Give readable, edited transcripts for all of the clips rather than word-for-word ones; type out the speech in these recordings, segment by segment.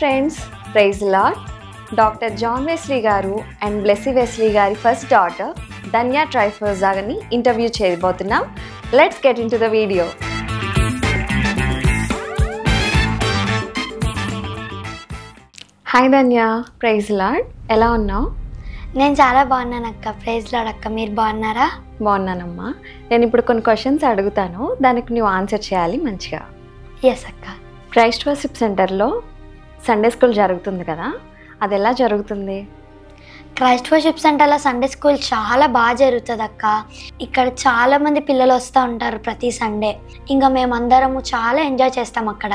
friends, praise the Lord. Dr. John Wesley garu and Blessy Wesley gari first daughter Danya Tryfers gani interview cheyabothunam. Let's get into the video. Hi Danya, praise the Lord. Ela unnavu? నేను చాలా బాగున్నాను అక్క. Praise lord అక్క, మీరు బాగున్నారా? బాగున్నానమ్మా. నేను ఇప్పుడు కొన్ని క్వశ్చన్స్ అడుగుతాను, దానికి నువ్వు ఆన్సర్ చేయాలి మంచిగా. ఎస్ అక్క. క్రైస్ట్ వర్షిప్ సెంటర్లో సండే స్కూల్ జరుగుతుంది కదా, అది ఎలా జరుగుతుంది? క్రైస్ట్ వర్షిప్ సెంటర్లో సండే స్కూల్ చాలా బాగా జరుగుతుంది అక్క. ఇక్కడ చాలామంది పిల్లలు వస్తూ ఉంటారు ప్రతి సండే. ఇంకా మేమందరము చాలా ఎంజాయ్ చేస్తాం అక్కడ.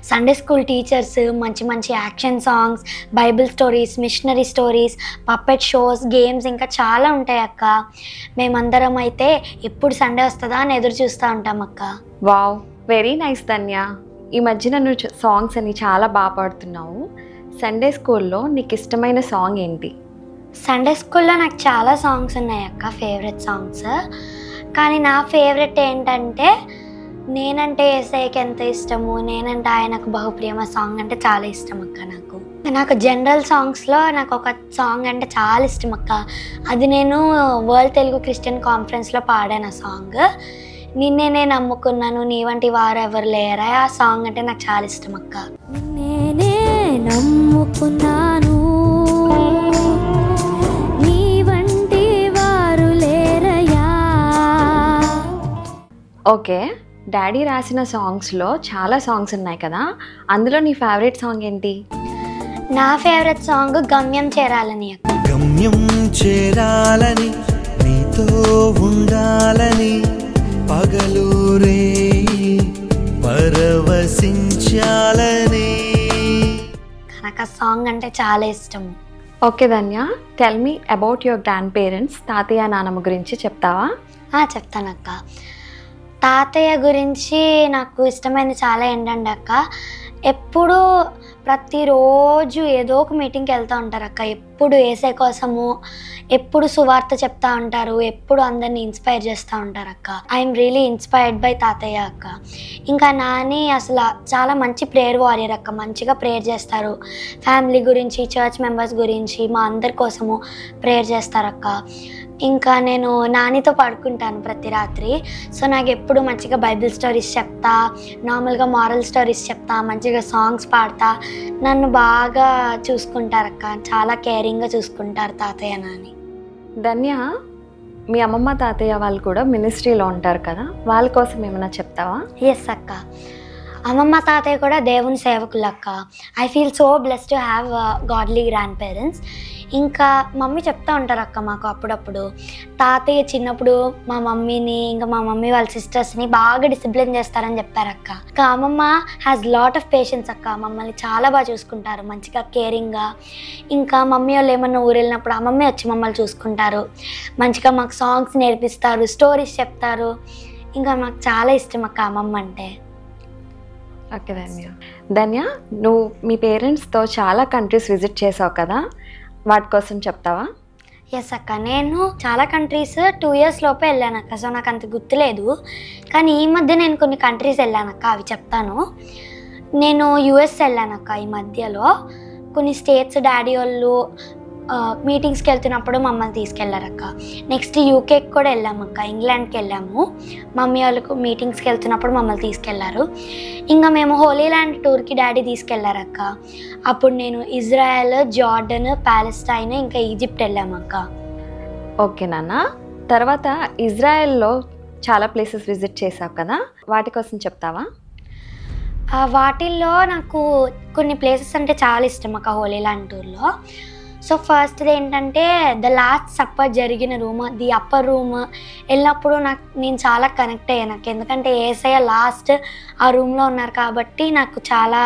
సండే స్కూల్ టీచర్స్ మంచి మంచి action songs, Bible stories, missionary stories, puppet shows, games ఇంకా చాలా ఉంటాయి అక్క. మేమందరం అయితే ఎప్పుడు సండే వస్తుందా అని ఎదురు చూస్తూ ఉంటాం అక్క. వావ్, వెరీ నైస్ ధన్య. ఈ మధ్యన నువ్వు సాంగ్స్ అని చాలా బాగా పాడుతున్నావు. సండే స్కూల్లో నీకు ఇష్టమైన సాంగ్ ఏంటి? సండే స్కూల్లో నాకు చాలా సాంగ్స్ ఉన్నాయి అక్క, ఫేవరెట్ సాంగ్స్. కానీ నా ఫేవరెట్ ఏంటంటే నేనంటే యేసయ్యకి ఎంత ఇష్టము, నేనంటే ఆయనకు బహుప్రేమ సాంగ్ అంటే చాలా ఇష్టం అక్క. నాకు జనరల్ సాంగ్స్లో నాకు ఒక సాంగ్ అంటే చాలా ఇష్టం అక్క. అది నేను వరల్డ్ తెలుగు క్రిస్టియన్ కాన్ఫరెన్స్లో పాడాను ఆ సాంగ్. నిన్నే నమ్ముకున్నాను, నీ వంటి వారు ఎవరు లేరా. ఆ సాంగ్ అంటే నాకు చాలా ఇష్టం అక్క. నిన్నే నమ్ముకున్నాను, నీ వంటి వారు లేరయ్యా. ఓకే, డాడీ రాసిన సాంగ్స్లో చాలా సాంగ్స్ ఉన్నాయి కదా, అందులో నీ ఫేవరెట్ సాంగ్ ఏంటి? నా ఫేవరెట్ సాంగ్ గమ్యం చేరాలని అక్క. గమ్యం చేరాలని, నీతో ఉండాలని, పగలూరే పరవశించాలని. నాకు ఆ సాంగ్ అంటే చాలా ఇష్టం. Okay Dhanya, tell me about your grand parents. తాతయ్య నానమ్మ గురించి చెప్తావా? చెప్తానక్క. తాతయ్య గురించి నాకు ఇష్టమైనది చాలా ఏంటంటే అక్క, ఎప్పుడు ప్రతిరోజు ఏదో ఒక మీటింగ్కి వెళ్తూ ఉంటారు అక్క. ఎప్పుడు యేసయ్య కోసము, ఎప్పుడు సువార్త చెప్తా ఉంటారు, ఎప్పుడు అందరినీ ఇన్స్పైర్ చేస్తూ ఉంటారు అక్క. ఐఎమ్ రియలీ ఇన్స్పైర్డ్ బై తాతయ్య అక్క. ఇంకా నాని అసలు చాలా మంచి ప్రేయర్ వారియర్ అక్క. మంచిగా ప్రేయర్ చేస్తారు, ఫ్యామిలీ గురించి, చర్చ్ మెంబర్స్ గురించి, మా అందరి కోసము ప్రేయర్ చేస్తారు అక్క. ఇంకా నేను నానితో పడుకుంటాను ప్రతి రాత్రి. సో నాకు ఎప్పుడు మంచిగా బైబిల్ స్టోరీస్ చెప్తా, నార్మల్గా మారల్ స్టోరీస్ చెప్తా, మంచిగా సాంగ్స్ పాడతా. నన్ను బాగా చూసుకుంటారు అక్క, చాలా కేరింగ్గా చూసుకుంటారు తాతయ్య నాని. ధన్య, మీ అమ్మమ్మ తాతయ్య వాళ్ళు కూడా మినిస్ట్రీలో ఉంటారు కదా, వాళ్ళ కోసం ఏమైనా చెప్తావా? ఎస్ అక్క. అమ్మమ్మ తాతయ్య కూడా దేవుని సేవకులు అక్క. I feel so blessed to have godly grand parents. ఇంకా మమ్మీ చెప్తూ ఉంటారు అక్క మాకు అప్పుడప్పుడు, తాతయ్య చిన్నప్పుడు మా మమ్మీని, ఇంకా మా మమ్మీ వాళ్ళ సిస్టర్స్ని బాగా డిసిప్లిన్ చేస్తారని చెప్పారు అక్క. ఇంకా అమ్మమ్మ హ్యాస్ లాట్ ఆఫ్ పేషెన్స్ అక్క. మమ్మల్ని చాలా బాగా చూసుకుంటారు, మంచిగా కేరింగ్గా. ఇంకా మమ్మీ వాళ్ళు ఏమన్నా ఊరు వెళ్ళినప్పుడు అమ్మమ్మే వచ్చి మమ్మల్ని చూసుకుంటారు, మంచిగా మాకు సాంగ్స్ నేర్పిస్తారు, స్టోరీస్ చెప్తారు. ఇంకా మాకు చాలా ఇష్టం అక్క అమ్మమ్మ అంటే. ఓకే ధన్య. ధన్య, నువ్వు మీ పేరెంట్స్తో చాలా కంట్రీస్ విజిట్ చేసావు కదా, వాటి కోసం చెప్తావా? ఎస్ అక్క. నేను చాలా కంట్రీస్ 2 years లోపే వెళ్ళాను అక్క. సో నాకు అంత గుర్తులేదు, కానీ ఈ మధ్య నేను కొన్ని కంట్రీస్ వెళ్ళాను అక్క, అవి చెప్తాను. నేను యుఎస్ వెళ్ళాను అక్క ఈ మధ్యలో. కొన్ని స్టేట్స్ డాడీ వాళ్ళు మీటింగ్స్కి వెళ్తున్నప్పుడు మమ్మల్ని తీసుకెళ్ళారు అక్క. నెక్స్ట్ యూకేకి కూడా వెళ్ళాము అక్క, ఇంగ్లాండ్కి వెళ్ళాము. మమ్మీ వాళ్ళకు మీటింగ్స్కి వెళ్తున్నప్పుడు మమ్మల్ని తీసుకెళ్లారు. ఇంకా మేము హోలీ ల్యాండ్ టూర్కి డాడీ తీసుకెళ్లారు అక్క. అప్పుడు నేను ఇజ్రాయెల్, జార్డన్, పాలెస్టైన్, ఇంకా ఈజిప్ట్ వెళ్ళాము అక్క. ఓకే నాన్న, తర్వాత ఇజ్రాయెల్లో చాలా ప్లేసెస్ విజిట్ చేసావు కదా, వాటి కోసం చెప్తావా? వాటిల్లో నాకు కొన్ని ప్లేసెస్ అంటే చాలా ఇష్టం అక్క హోలీ ల్యాండ్ టూర్లో. సో ఫస్ట్ది ఏంటంటే ద లాస్ట్ సప్పర్ జరిగిన రూమ్, ది అప్పర్ రూమ్ వెళ్ళినప్పుడు నేను చాలా కనెక్ట్ అయ్యాను నాకు. ఎందుకంటే యేసయ్య లాస్ట్ ఆ రూమ్లో ఉన్నారు కాబట్టి నాకు చాలా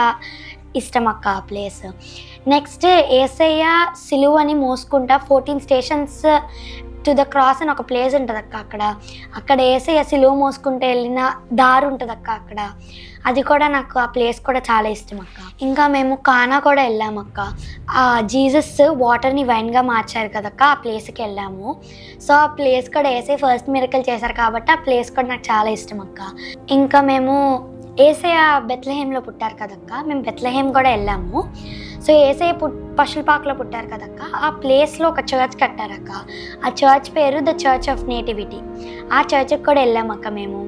ఇష్టం అక్క ఆ ప్లేస్. నెక్స్ట్ యేసయ్య సిలువని మోసుకుంటా 14 stations టు ద క్రాస్ అని ఒక ప్లేస్ ఉంటుంది అక్క. అక్కడ యేసయ్య సిలువ మోసుకుంటూ వెళ్ళిన దారి ఉంటుంది అక్క అక్కడ. అది కూడా నాకు ఆ ప్లేస్ కూడా చాలా ఇష్టం అక్క. ఇంకా మేము కానా కూడా వెళ్ళాము అక్క. ఆ జీసస్ వాటర్ని వైన్గా మార్చారు కదక్క, ఆ ప్లేస్కి వెళ్ళాము. సో ఆ ప్లేస్ కూడా యేసయ్య ఫస్ట్ మిరకల్ చేశారు కాబట్టి ఆ ప్లేస్ కూడా నాకు చాలా ఇష్టం అక్క. ఇంకా మేము యేసయ్య బెత్లెహేంలో పుట్టారు కదక్క, మేము బెత్లెహేం కూడా వెళ్ళాము. సో యేసయ్య పశుల పాకలో పుట్టారు కదక్క, ఆ ప్లేస్లో ఒక చర్చ్ కట్టారక్క. ఆ చర్చ్ పేరు ద చర్చ్ ఆఫ్ నేటివిటీ. ఆ చర్చ్కి కూడా వెళ్ళామక్క.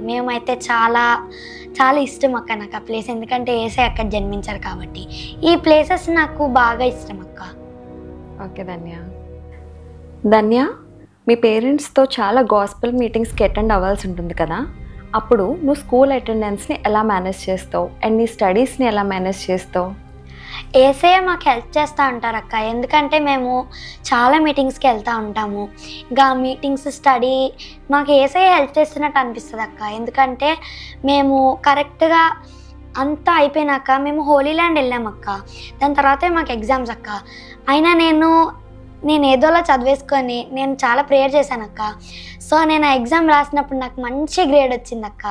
మేమైతే చాలా చాలా ఇష్టం అక్క నాకు ఆ ప్లేస్, ఎందుకంటే యేసయ్య అక్కడ జన్మించారు కాబట్టి. ఈ ప్లేసెస్ నాకు బాగా ఇష్టం అక్క. ఓకే ధన్య, మీ పేరెంట్స్తో చాలా గాస్పెల్ మీటింగ్స్కి అటెండ్ అవ్వాల్సి ఉంటుంది కదా, అప్పుడు నువ్వు స్కూల్ అటెండెన్స్ని ఎలా మేనేజ్ చేస్తావు అండ్ నీ స్టడీస్ని ఎలా మేనేజ్ చేస్తావు? యేసయ్య మాకు హెల్ప్ చేస్తూ ఉంటారు అక్క, ఎందుకంటే మేము చాలా మీటింగ్స్కి వెళ్తూ ఉంటాము. ఇంకా మీటింగ్స్ స్టడీ మాకు యేసయ్య హెల్ప్ చేస్తున్నట్టు అనిపిస్తుంది అక్క. ఎందుకంటే మేము కరెక్ట్గా అంతా అయిపోయినాక మేము హోలీ ల్యాండ్ వెళ్ళామక్క. దాని తర్వాతే మాకు ఎగ్జామ్స్ అక్క. అయినా నేను ఏదోలా చదివేసుకొని నేను చాలా ప్రేయర్ చేశానక్క. సో నేను ఆ ఎగ్జామ్ రాసినప్పుడు నాకు మంచి గ్రేడ్ వచ్చిందక్క.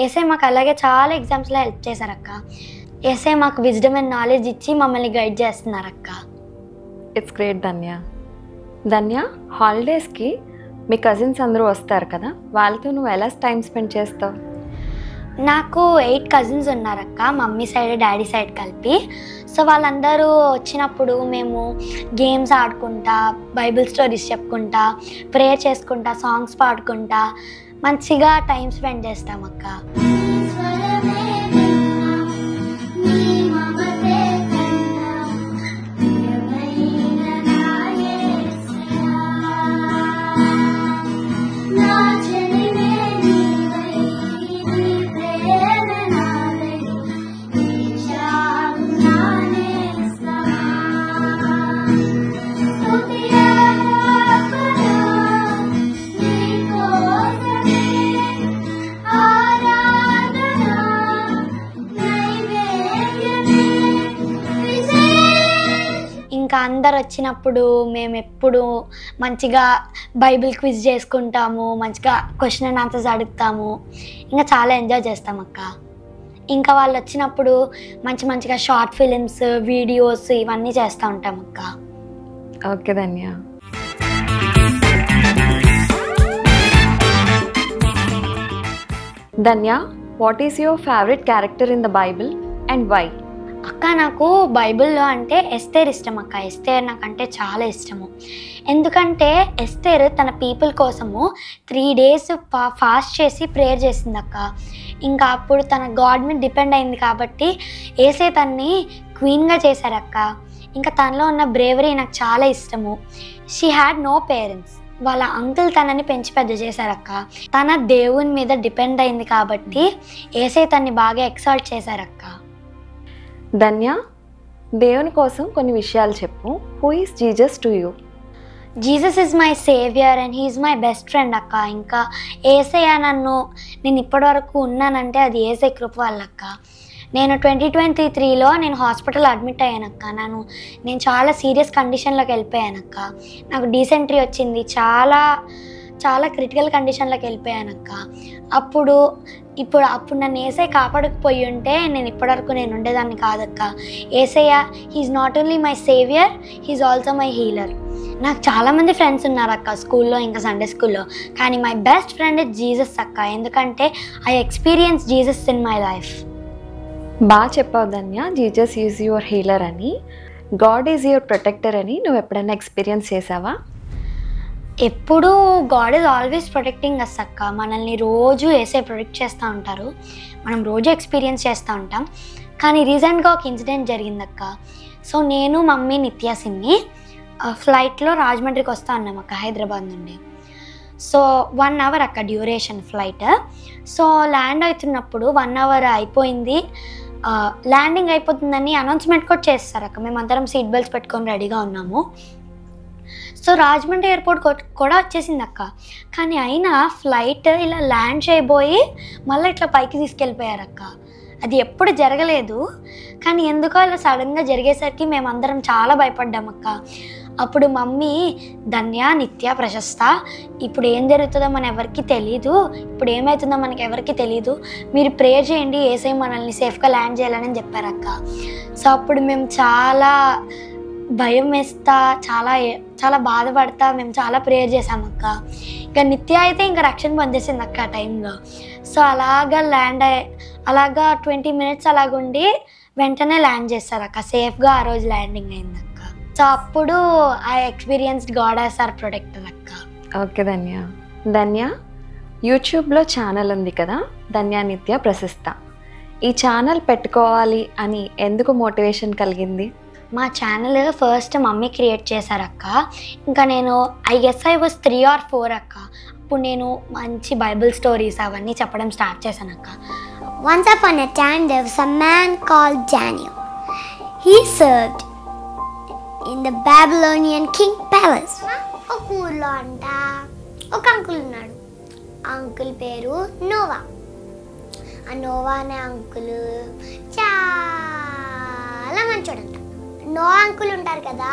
యేసయ్య మాకు అలాగే చాలా ఎగ్జామ్స్లో హెల్ప్ చేశారక్క. యేసయ్య మాకు విజ్డమ్ అండ్ నాలెడ్జ్ ఇచ్చి మమ్మల్ని గైడ్ చేస్తున్నారక్క. ఇట్స్ గ్రేట్ ధన్య, హాలిడేస్కి మీ కజిన్స్ అందరూ వస్తారు కదా, వాళ్ళతో నువ్వు ఎలా టైం స్పెండ్ చేస్తావు? నాకు 8 కజిన్స్ ఉన్నారక్క, మమ్మీ సైడ్ డాడీ సైడ్ కలిపి. సో వాళ్ళందరూ వచ్చినప్పుడు మేము గేమ్స్ ఆడుకుంటా, బైబిల్ స్టోరీస్ చెప్పుకుంటా, ప్రేయర్ చేసుకుంటా, సాంగ్స్ పాడుకుంటా మంచిగా టైం స్పెండ్ చేస్తామక్క. ఇంకా అందరు వచ్చినప్పుడు మేము ఎప్పుడు మంచిగా బైబిల్ క్విజ్ చేసుకుంటాము, మంచిగా క్వశ్చన్ అండ్ ఆన్సర్స్ అడుగుతాము, ఇంకా చాలా ఎంజాయ్ చేస్తామక్క. ఇంకా వాళ్ళు వచ్చినప్పుడు మంచిగా షార్ట్ ఫిలిమ్స్, వీడియోస్ ఇవన్నీ చేస్తూ ఉంటామక్క. Okay Dhanya, what is your favourite character in the Bible and why? అక్క నాకు బైబిల్లో అంటే ఎస్తేర్ ఇష్టం అక్క. ఎస్తేర్ నాకంటే చాలా ఇష్టము. ఎందుకంటే ఎస్తేర్ తన పీపుల్ కోసము 3 days ఫాస్ట్ చేసి ప్రేయర్ చేసింది అక్క. ఇంకా అప్పుడు తన గాడ్ మీద డిపెండ్ అయింది కాబట్టి యేసయ్య తన్ని క్వీన్గా చేశారక్క. ఇంకా తనలో ఉన్న బ్రేవరీ నాకు చాలా ఇష్టము. షీ హ్యాడ్ నో పేరెంట్స్, వాళ్ళ అంకుల్ తనని పెంచి పెద్ద చేశారక్క. తన దేవుని మీద డిపెండ్ అయింది కాబట్టి యేసయ్య తన్ని బాగా ఎక్సాల్ట్ చేశారక్క. ధన్య, దేవుని కోసం కొన్ని విషయాలు చెప్పు. Who is Jesus to you? Jesus is my saviour and he is my best friend అక్క. ఇంకా యేసయ్య నేను ఇప్పటివరకు ఉన్నానంటే అది యేసయ్య కృప వల్లక్క. నేను 2023లో నేను హాస్పిటల్ అడ్మిట్ అయ్యానక్క. నేను చాలా సీరియస్ కండిషన్లోకి వెళ్ళిపోయానక్క. నాకు డీసెంట్రీ వచ్చింది, చాలా క్రిటికల్ కండిషన్లోకి వెళ్ళిపోయానక్క. అప్పుడు నన్ను యేసయ్య కాపాడకపోయి ఉంటే నేను ఇప్పటివరకు నేను ఉండేదాన్ని కాదక్క. Yesayya he's not only my saviour, he's also my healer. నాకు చాలామంది ఫ్రెండ్స్ ఉన్నారు అక్క స్కూల్లో, ఇంకా సండే స్కూల్లో, కానీ my best friend is Jesus అక్క. ఎందుకంటే I experience Jesus in my life. బాగా చెప్పావు Dhanya, Jesus is your healer అని. గాడ్ ఈజ్ యువర్ ప్రొటెక్టర్ అని నువ్వు ఎప్పుడైనా ఎక్స్పీరియన్స్ చేసావా? ఎప్పుడు God is always protecting us అక్క. మనల్ని రోజు యేసయ్య ప్రొటెక్ట్ చేస్తూ ఉంటారు, మనం రోజు ఎక్స్పీరియన్స్ చేస్తూ ఉంటాం. కానీ రీసెంట్గా ఒక ఇన్సిడెంట్ జరిగిందక్క. సో నేను మమ్మీ నిత్య సిమ్మి ఫ్లైట్లో రాజమండ్రికి వస్తూ ఉన్నాం అక్క, హైదరాబాద్ నుండి. సో 1 hour అక్క డ్యూరేషన్ ఫ్లైట్. సో ల్యాండ్ అవుతున్నప్పుడు 1 hour అయిపోయింది, ల్యాండింగ్ అయిపోతుందని అనౌన్స్మెంట్ కూడా చేస్తారు అక్క. మేమందరం సీట్ బెల్ట్స్ పెట్టుకొని రెడీగా ఉన్నాము. సో రాజమండ్రి ఎయిర్పోర్ట్ కూడా వచ్చేసింది అక్క. కానీ అయినా ఫ్లైట్ ఇలా ల్యాండ్ చేయబోయి మళ్ళీ ఇట్లా పైకి తీసుకెళ్ళిపోయారు అక్క. అది ఎప్పుడు జరగలేదు, కానీ ఎందుకో అలా సడన్గా జరిగేసరికి మేమందరం చాలా భయపడ్డాం అక్క. అప్పుడు మమ్మీ, ధన్య, నిత్య, ప్రశస్త, ఇప్పుడు ఏం జరుగుతుందో మన ఎవరికి తెలీదు, ఇప్పుడు ఏమవుతుందో మనకి ఎవరికి తెలీదు, మీరు ప్రేయర్ చేయండి యేసయ్య మనల్ని సేఫ్గా ల్యాండ్ చేయాలని చెప్పారక్క. సో అప్పుడు మేము చాలా భయం వేస్తా, చాలా బాధపడతా. మేము చాలా ప్రేయర్ చేసాం అక్క. ఇంకా నిత్య అయితే ఇంకా రక్షణ పొందేసింది అక్క ఆ టైంలో. సో అలాగా 20 minutes అలాగుండి వెంటనే ల్యాండ్ చేస్తారు అక్క. సేఫ్గా ఆ రోజు ల్యాండింగ్ అయింది అక్క. సో అప్పుడు I experienced God as our protector అక్క. ఓకే ధన్య, యూట్యూబ్లో ఛానల్ ఉంది కదా, ధన్య నిత్య ప్రశస్త. ఈ ఛానల్ పెట్టుకోవాలి అని ఎందుకు మోటివేషన్ కలిగింది? మా ఛానల్ ఫస్ట్ మమ్మీ క్రియేట్ చేశారక్క. ఇంకా నేను ఐ వాజ్ 3 or 4 అక్క. అప్పుడు నేను మంచి బైబిల్ స్టోరీస్ అవన్నీ చెప్పడం start చేశానక్క. Once upon a time, there was a man called Daniel. He served in the Babylonian king palace. ఒక ఊర్లో అంట ఒక అంకుల్ ఉన్నాడు. ఆ అంకుల్ పేరు నోవా. ఆ నోవా అనే అంకుల్ చాలా మంచోడంట. నోవా అంకుల్ ఉంటారు కదా,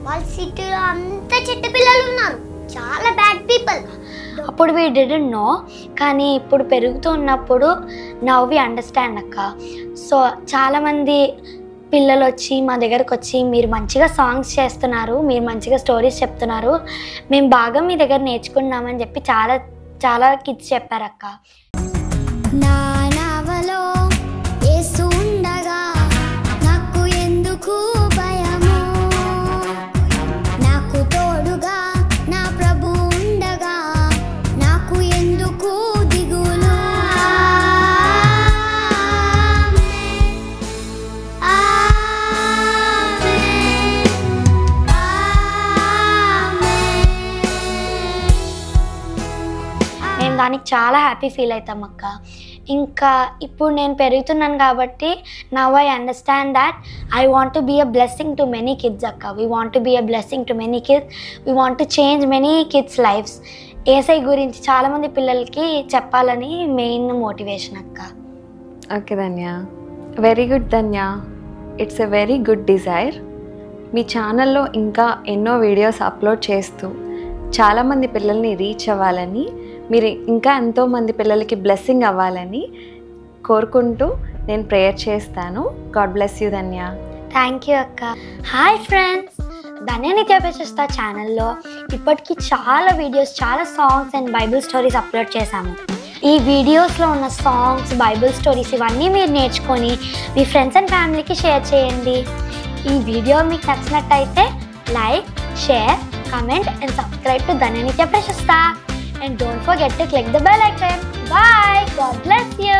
వాళ్ళ సిటీలో అంతా చెట్ట పిల్లలు ఉన్నారు, చాలా బ్యాడ్ పీపుల్. అప్పుడు వీ డిడెంట్ నో, కానీ ఇప్పుడు పెరుగుతూ ఉన్నప్పుడు నౌ వి అండర్స్టాండ్ అక్క. సో చాలామంది పిల్లలు వచ్చి మా దగ్గరకు వచ్చి మీరు మంచిగా సాంగ్స్ చేస్తున్నారు, మీరు మంచిగా స్టోరీస్ చెప్తున్నారు, మేము బాగా మీ దగ్గర నేర్చుకున్నామని చెప్పి చాలా కిడ్స్ చెప్పారక్క. నా నావలో యేసు ఉండగా నాకు ఎందుకు భయము, నాకు తోడుగా నా ప్రభు ఉండగా నాకు ఎందుకు దిగులు. మేము దానికి చాలా హ్యాపీ ఫీల్ అవుతాం అక్క. ఇంకా ఇప్పుడు నేను పెరుగుతున్నాను కాబట్టి now I understand that I want to be a blessing to many kids అక్క. We want to be a blessing to many kids. We want to change many kids lives. ఏసై గురించి చాలామంది పిల్లలకి చెప్పాలని మెయిన్ మోటివేషన్ అక్క. Okay Dhanya, very good Dhanya. It's a very good desire. మీ ఛానల్లో ఇంకా ఎన్నో వీడియోస్ అప్లోడ్ చేస్తూ చాలామంది పిల్లల్ని రీచ్ అవ్వాలని, మీరు ఇంకా ఎంతోమంది పిల్లలకి బ్లెస్సింగ్ అవ్వాలని కోరుకుంటూ నేను ప్రేయర్ చేస్తాను. God bless you Dhanya. Thank you అక్క. హాయ్ ఫ్రెండ్స్, ధన్య నిత్య ప్రశస్త ఛానల్లో ఇప్పటికీ చాలా వీడియోస్, చాలా songs and Bible stories upload చేశాము. ఈ వీడియోస్లో ఉన్న సాంగ్స్, బైబిల్ స్టోరీస్ ఇవన్నీ మీరు నేర్చుకొని మీ ఫ్రెండ్స్ అండ్ ఫ్యామిలీకి షేర్ చేయండి. ఈ వీడియో మీకు నచ్చినట్టయితే like, share, comment and subscribe to Dhanya Nitya Prashasta. And don't forget to click the bell icon. Bye. God bless you.